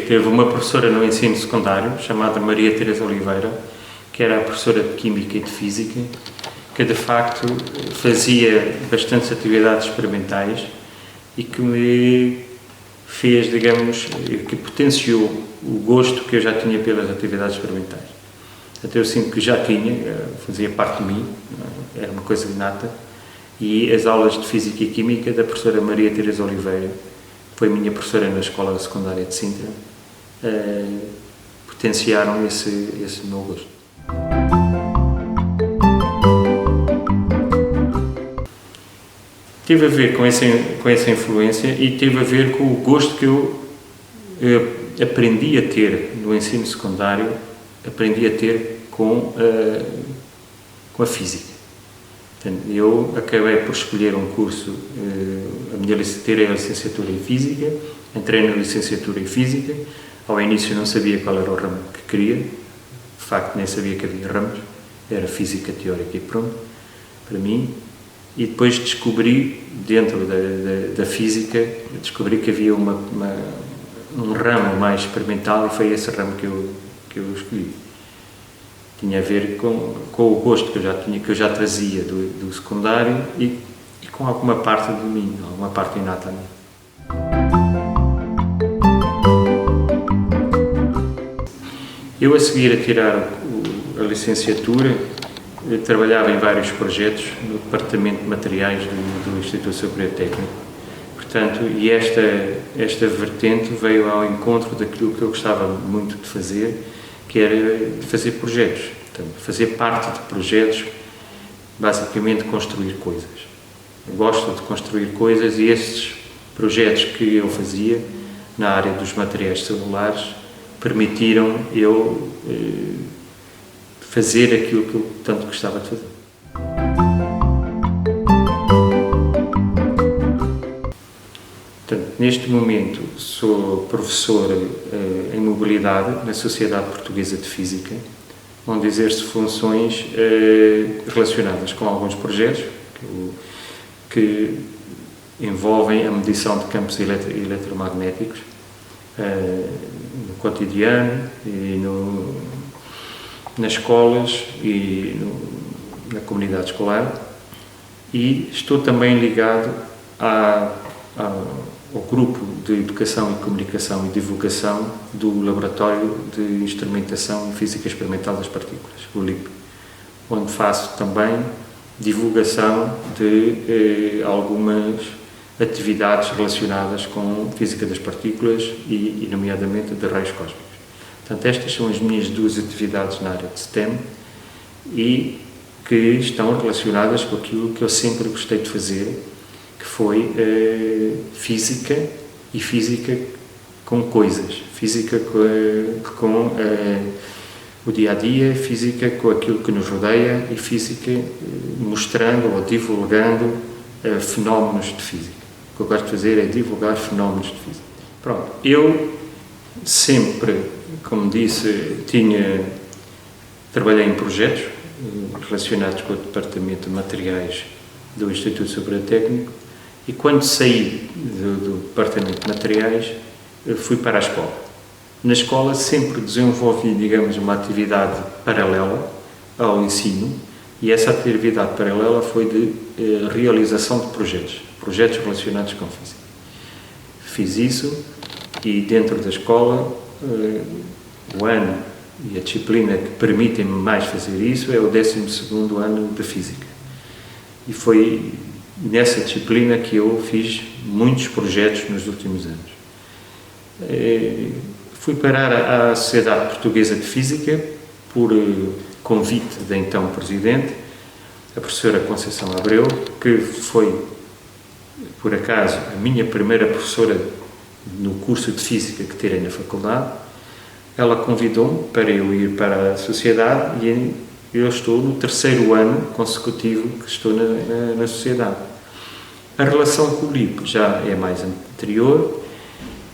teve uma professora no ensino secundário, chamada Maria Teresa Oliveira, que era a professora de Química e de Física, que de facto fazia bastantes atividades experimentais e que me fez, digamos, que potenciou o gosto que eu já tinha pelas atividades experimentais. Até eu sinto que já tinha, fazia parte de mim, era uma coisa inata, e as aulas de Física e Química da professora Maria Teresa Oliveira, que foi minha professora na Escola Secundária de Sintra, potenciaram esse meu gosto. Teve a ver com essa influência e teve a ver com o gosto que eu aprendi a ter no ensino secundário, aprendi a ter com a física. Portanto, eu acabei por escolher um curso, tirei a licenciatura em Física, entrei na licenciatura em Física, ao início não sabia qual era o ramo que queria, de facto nem sabia que havia ramos, era Física Teórica e pronto, para mim. E depois descobri, dentro da Física, descobri que havia um ramo mais experimental e foi esse ramo que eu escolhi. Tinha a ver com o gosto que eu já trazia do secundário e com alguma parte de mim, alguma parte inata a mim. Eu, a seguir a tirar a licenciatura, trabalhava em vários projetos no Departamento de Materiais do Instituto Superior Técnico. Portanto, e esta vertente veio ao encontro daquilo que eu gostava muito de fazer, que era fazer projetos. Portanto, fazer parte de projetos, basicamente construir coisas. Eu gosto de construir coisas e estes projetos que eu fazia na área dos materiais celulares permitiram eu fazer aquilo que eu tanto gostava de fazer. Portanto, neste momento sou professor em mobilidade na Sociedade Portuguesa de Física, onde exerço funções relacionadas com alguns projetos que envolvem a medição de campos eletromagnéticos no cotidiano e nas escolas e na comunidade escolar, e estou também ligado ao grupo de Educação e Comunicação e Divulgação do Laboratório de Instrumentação e Física Experimental das Partículas, o LIP, onde faço também divulgação de algumas atividades relacionadas com Física das Partículas e nomeadamente de raios cósmicos. Portanto, estas são as minhas duas atividades na área de STEM e que estão relacionadas com aquilo que eu sempre gostei de fazer, que foi física e física com coisas, física com o dia-a-dia, física com aquilo que nos rodeia e física mostrando ou divulgando fenómenos de física. O que eu gosto de fazer é divulgar fenómenos de física. Pronto, eu sempre, como disse, trabalhei em projetos relacionados com o Departamento de Materiais do Instituto Superior Técnico e quando saí do Departamento de Materiais fui para a escola. Na escola sempre desenvolvi, digamos, uma atividade paralela ao ensino e essa atividade paralela foi de realização de projetos relacionados com física. Fiz isso e dentro da escola o ano e a disciplina que permitem-me mais fazer isso é o 12º ano de Física. E foi nessa disciplina que eu fiz muitos projetos nos últimos anos. Fui parar à Sociedade Portuguesa de Física por convite da então Presidente, a professora Conceição Abreu, que foi, por acaso, a minha primeira professora no curso de Física que tirei na faculdade. Ela convidou-me para eu ir para a Sociedade e eu estou no 3º ano consecutivo que estou na Sociedade. A relação com o LIP já é mais anterior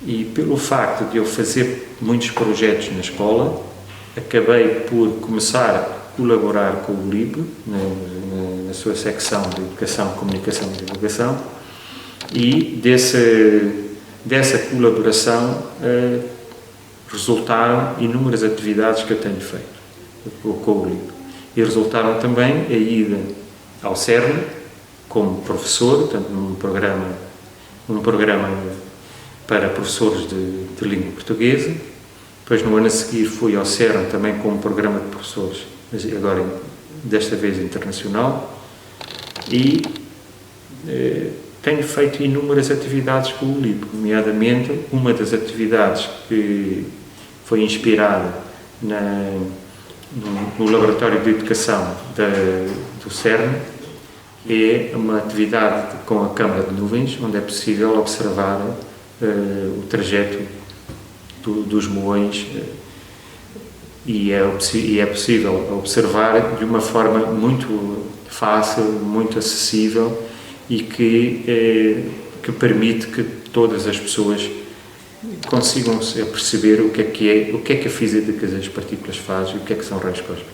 e pelo facto de eu fazer muitos projetos na escola, acabei por começar a colaborar com o LIP na sua secção de Educação, Comunicação e Divulgação e dessa colaboração resultaram inúmeras atividades que eu tenho feito com o LIP. E resultaram também a ida ao CERN como professor, portanto, num programa para professores de língua portuguesa. Depois, no ano a seguir, fui ao CERN também com um programa de professores, mas agora desta vez internacional. E tenho feito inúmeras atividades com o LIP, nomeadamente uma das atividades que foi inspirada no Laboratório de Educação do CERN, é uma atividade com a câmara de nuvens, onde é possível observar o trajeto dos muões e é possível observar de uma forma muito fácil, muito acessível e que permite que todas as pessoas consigam perceber o que é que a física das partículas faz e o que é que são raios cósmicos.